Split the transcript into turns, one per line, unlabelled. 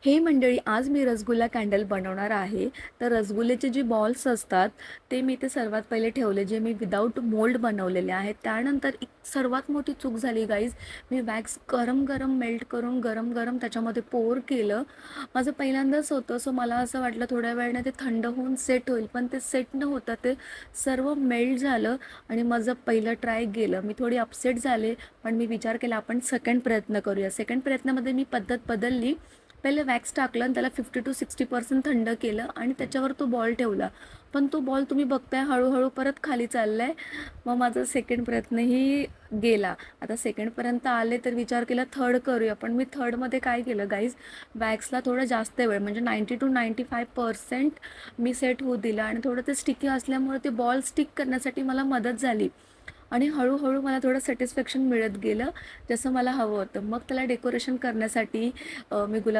हे मंडळी, आज मी रसगुल्ला कॅन्डल बनवणार आहे. तर रसगुल्ल्याचे जे बॉल्स असतात ते मी ते सर्वात पहिले ठेवले, जे मी विदाऊट मोल्ड बनवलेले आहेत. त्यानंतर एक सर्वात मोठी चूक झाली गाईज, मी वॅक्स गरम गरम मेल्ट करून गरम गरम त्याच्यामध्ये पोर केलं. माझं पहिल्यांदाच होतं, सो मला असं वाटलं थोड्या वेळाने ते थंड होऊन सेट होईल, पण ते सेट न होता ते सर्व मेल्ट झालं आणि माझं पहिलं ट्राय गेलं. मी थोडी अपसेट झाले, पण मी विचार केला आपण सेकंड प्रयत्न करूया. सेकंड प्रयत्नामध्ये मी पद्धत बदलली. पहिले वॅक्स टाकलं आणि त्याला 50% to 60% थंड केलं आणि त्याच्यावर तो बॉल ठेवला. पण तो बॉल तुम्ही बघताय हळूहळू परत खाली चालला आहे. मग माझा सेकंड प्रयत्नही गेला. आता सेकंडपर्यंत आले तर विचार केला थर्ड करूया. पण मी थर्डमध्ये काय केलं गाईज, वॅक्सला थोडं जास्त वेळ म्हणजे 90 to 95% मी सेट होऊ दिलं आणि थोडं ते स्टिकी असल्यामुळे ते बॉल स्टिक करण्यासाठी मला मदत झाली. आणि हळूहळू मला थोडं सॅटिस्फॅक्शन मिळत गेलं, जसं मला हवं होतं. मग त्याला डेकोरेशन करण्यासाठी मी गुलाब